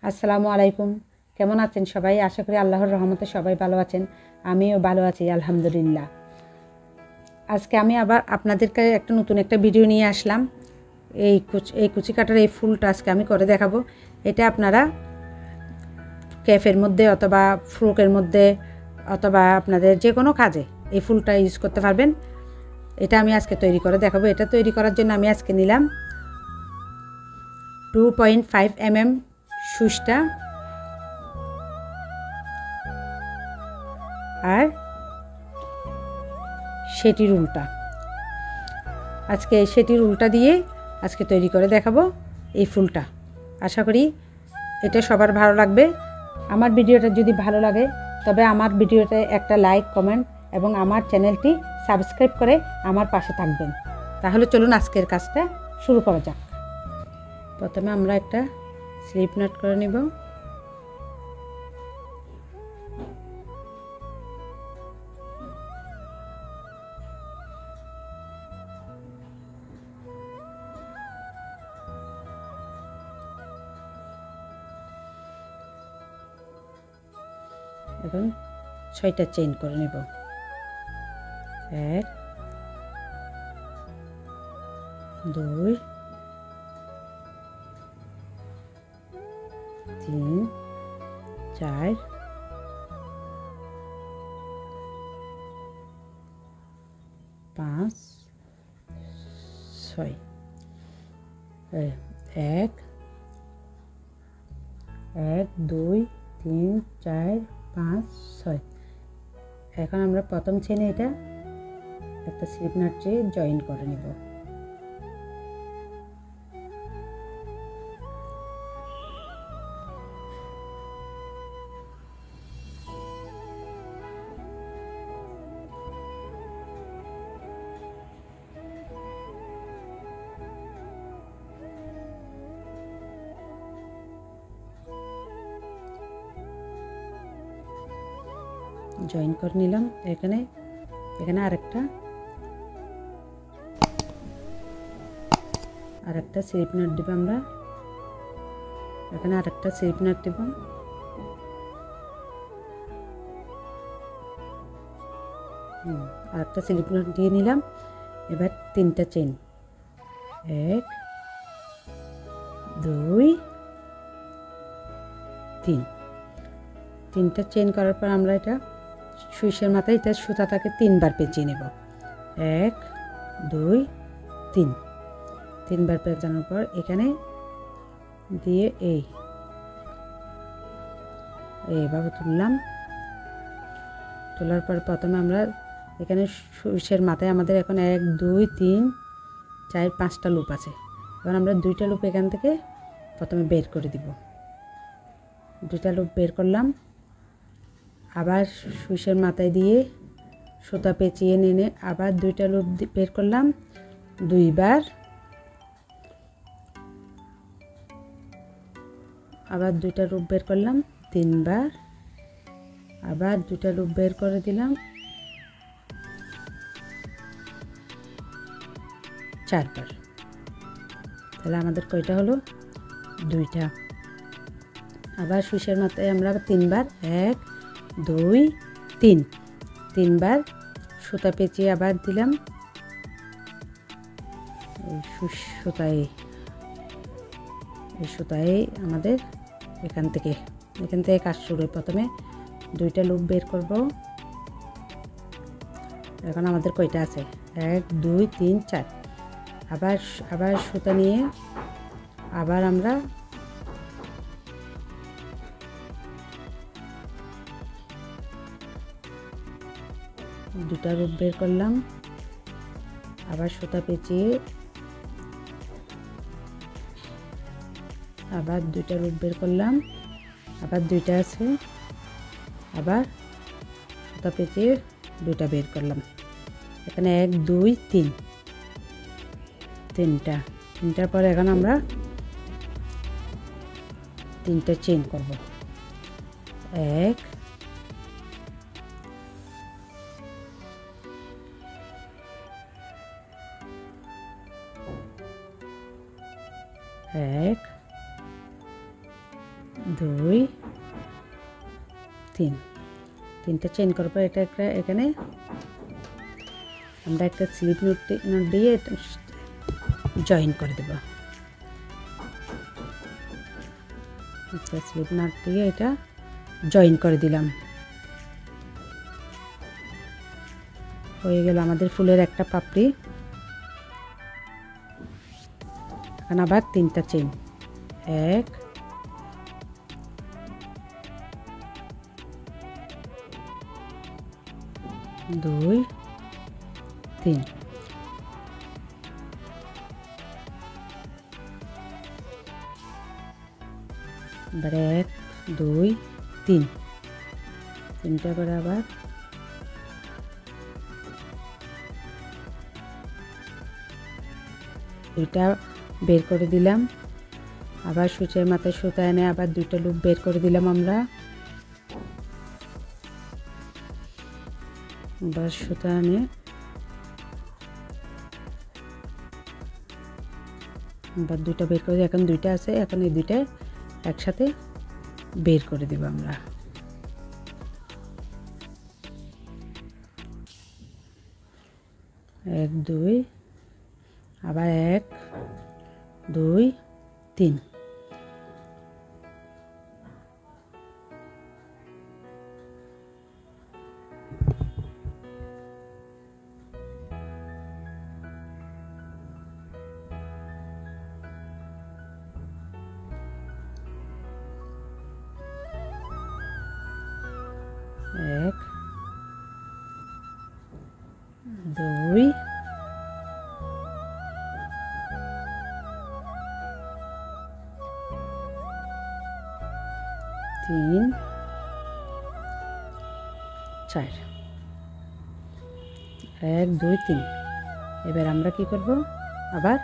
আসসালামু আলাইকুম। কেমন আছেন সবাই? আশা করি আল্লাহর রহমতে সবাই ভালো আছেন। আমিও ভালো আছি আলহামদুলিল্লাহ। আজকে আমি আবার আপনাদেরকে নতুন একটা ভিডিও নিয়ে আসলাম। এই কুচি কাটার এই ফুলটা আজকে আমি করে দেখাবো। এটা আপনারা ক্যাফের মধ্যে অথবা ফ্রকের মধ্যে অথবা আপনাদের যে কোনো কাজে এই ফুলটা ইউজ করতে পারবেন। এটা আমি আজকে তৈরি করে দেখাবো। এটা তৈরি করার জন্য আমি আজকে নিলাম 2.5 mm সুচটা আর সেটির উল্টা। আজকে সেটির উল্টা দিয়ে আজকে তৈরি করে দেখাবো এই ফুলটা। আশা করি এটা সবার ভালো লাগবে। আমার ভিডিওটা যদি ভালো লাগে তবে আমার ভিডিওতে একটা লাইক কমেন্ট এবং আমার চ্যানেলটি সাবস্ক্রাইব করে আমার পাশে থাকবেন। তাহলে চলুন আজকের কাজটা শুরু করা যাক। প্রথমে আমরা একটা স্লিপ নট করে নেব। এখন 6টা চেইন করে নেব। 1 2 3 4 5 6 1 2 3 4 5 6। এখন আমরা প্রথম চেইনে এটা একটা স্লিপ নট দিয়ে জয়েন করে নেব। জয়েন করে নিলাম। এখানে আরেকটা স্লিপ নট দেব আমরা। এখানে আরেকটা স্লিপ নট দেব। আরেকটা স্লিপ নট দিয়ে নিলাম। এবার 3টা চেইন 1 2 3। 3টা চেইন করার পর আমরা এটা সুইচের মাথায় এটা সুতাটাকে 3বার পেঁচিয়ে নেব। 1 2 3। 3বার পেঁচানোর পর এখানে দিয়ে এইভাবে তুললাম। তোলার পর প্রথমে আমরা এখানে সুইচের মাথায় আমাদের এখন 1 2 3 4 5টা লুপ আছে। এবার আমরা 2টা লুপ এখান থেকে প্রথমে বের করে দিব। 2টা লুপ বের করলাম। আবার সুইচের মাথায় দিয়ে সুতা পেঁচিয়ে নিয়ে আবার 2টা লুপ বের করলাম 2বার। আবার 2টা লুপ বের করলাম 3বার। আবার 2টা লুপ বের করে দিলাম 4বার। তাহলে আমাদের কয়টা হলো? 2টা। আবার সুইচের মাথায় আমরা 3বার 1 2 3। 3বার সুতা পেঁচিয়ে আবার দিলাম এই সুতায় আমাদের এখান থেকে কাজ শুরু। প্রথমে 2টা লুপ বের করব। এখন আমাদের কয়টা আছে? 1 2 3 4। আবার সুতা নিয়ে আবার আমরা দুটা লুপ বের করলাম। আবার সুতা পেঁচিয়ে আবার 2টা লুপ বের করলাম। আবার 2টা আছে। আবার সুতা পেঁচিয়ে 2টা বের করলাম। এখানে 1 2 3। 3টার পরে এখন আমরা 3টা চেইন করব। 1 1 2 3 তিনটা চেইন করার পর এটা একটা এখানে আমরা একটা স্লিপ নোট দিয়ে জয়েন করে দেব। একটা স্লিপ নোট দিয়ে এটা জয়েন করে দিলাম। হয়ে গেল আমাদের ফুলের একটা পাপড়ি। এখন আবার তিনটা চেইন, 1 2 3। এবার 1 2 3 তিনটা করে আবার দুইটা বের করে দিলাম। আবার সূচের মাথায় সুতা এনে আবার দুইটা লুপ বের করে দিলাম আমরা। আবার সুতা এনে আবার দুইটা বের করে, এখন দুইটা আছে, এখন এই দুইটা একসাথে বের করে দেব আমরা। এক দুই, আবার 1 2 3। এক দুই তিন চার, 1 2 3। এবার আমরা কি করব, আবার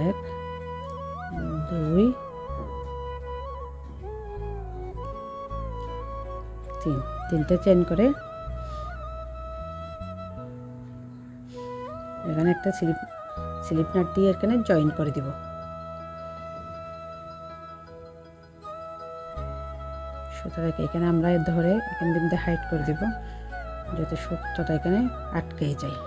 এক দুই তিন, তিনটে চেইন করে এখানে একটা স্লিপ নাট দিয়ে এখানে জয়েন করে দিব। সুতাটাকে এখানে আমরা ধরে এখান দিয়ে হাইট করে দিব যাতে সুতাটা এখানে আটকে যায়।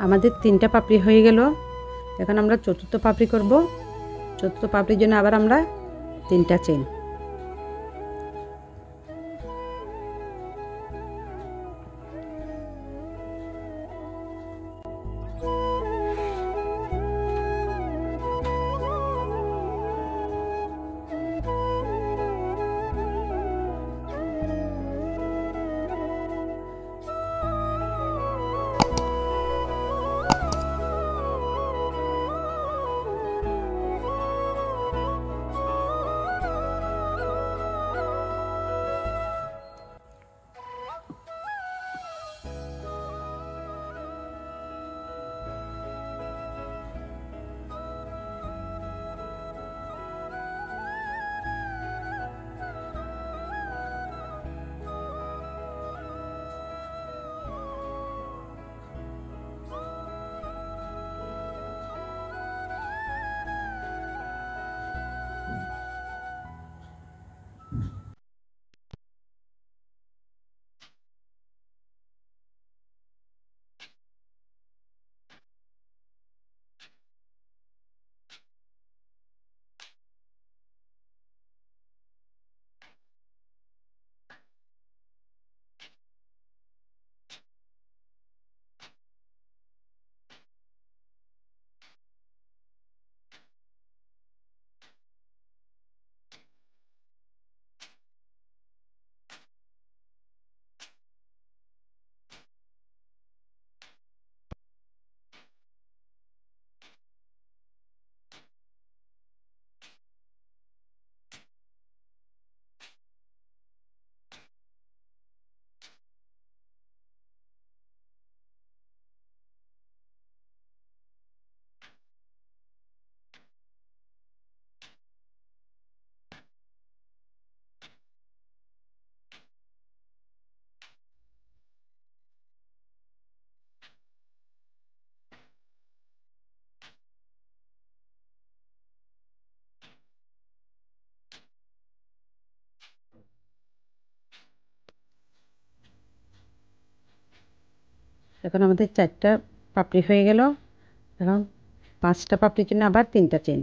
আমাদের 3টা পাপড়ি হয়ে গেল। এখন আমরা চতুর্থ পাপড়ি করব। চতুর্থ পাপড়ির জন্য আবার আমরা 3টা চেইন। এখন আমাদের 4টা পাপড়ি হয়ে গেল। এখন 5টা পাপড়ির জন্য আবার 3টা চেইন।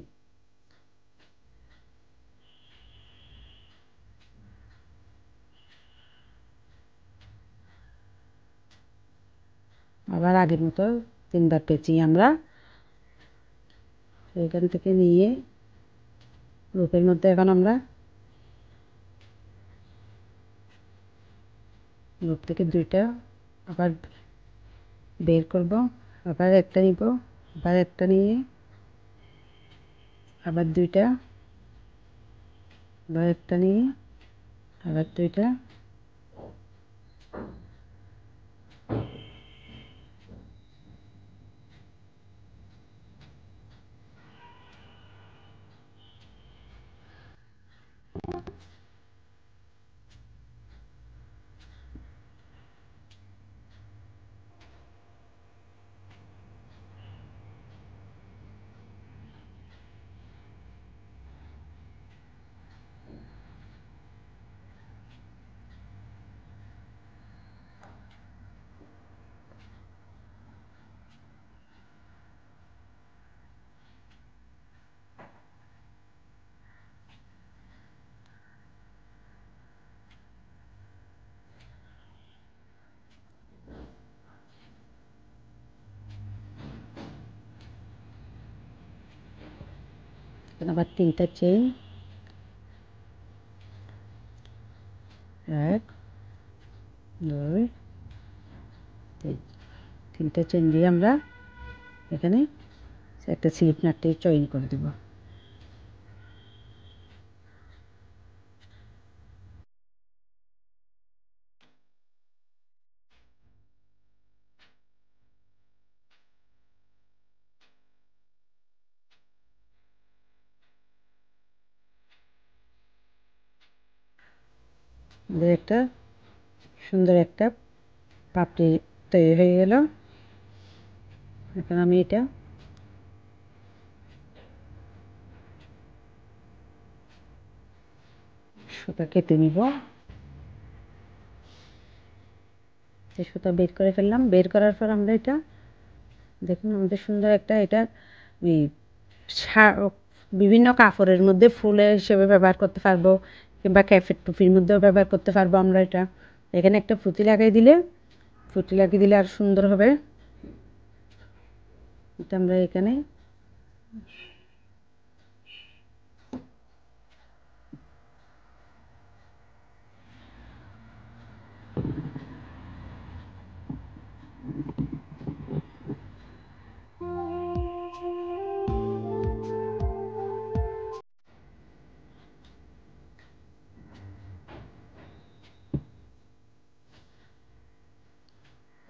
আবার আগের মতো 3বার পেঁচিয়ে আমরা এখান থেকে নিয়ে রূপের মধ্যে এখন আমরা রূপ থেকে 2টা আবার বের করব। আবার একটা নিব, আবার একটা নিয়ে আবার 2টা, আবার একটা নিয়ে আবার 2টা, আবার 3টা চেইন। 1 2 3। 3টা চেইন দিয়ে আমরা এখানে একটা স্লিপ নাট চয়ন করে দেব। আমাদের একটা সুন্দর একটা পাপড়ি তৈরি হয়ে গেল। এখন আমি এটা সুতা কেটে নিব। সুতা বের করে ফেললাম। বের করার পর আমরা এটা দেখুন আমাদের সুন্দর একটা এটা বিভিন্ন কাপড়ের মধ্যে ফুলের হিসেবে ব্যবহার করতে পারবো, কিংবা ক্যাফের টুপির মধ্যেও ব্যবহার করতে পারবো আমরা। এটা এখানে একটা পুঁতি লাগিয়ে দিলে আর সুন্দর হবে। এটা আমরা এখানে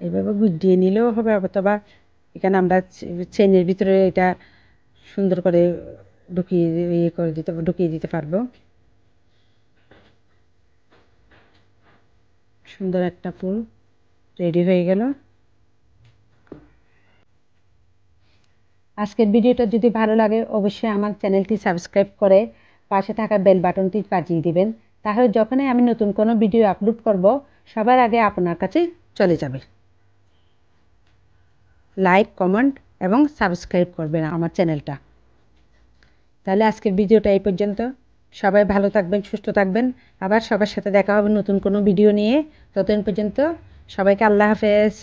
এইভাবে গুজিয়ে নিলেও হবে, অথবা এখানে আমরা চেনের ভিতরে এটা সুন্দর করে ঢুকিয়ে দিতে পারবো। সুন্দর একটা ফুল রেডি হয়ে গেল। আজকের ভিডিওটা যদি ভালো লাগে অবশ্যই আমার চ্যানেলটি সাবস্ক্রাইব করে পাশে থাকা বেল বাটনটি বাজিয়ে দিবেন, তাহলে যখনই আমি নতুন কোনো ভিডিও আপলোড করব সবার আগে আপনার কাছে চলে যাবে। লাইক, কমেন্ট এবং সাবস্ক্রাইব করবেন আমার চ্যানেলটা। তাহলে আজকের ভিডিওটা এই পর্যন্ত। সবাই ভালো থাকবেন, সুস্থ থাকবেন। আবার সবার সাথে দেখা হবে নতুন কোনো ভিডিও নিয়ে। ততদিন পর্যন্ত সবাইকে আল্লাহ হাফেজ।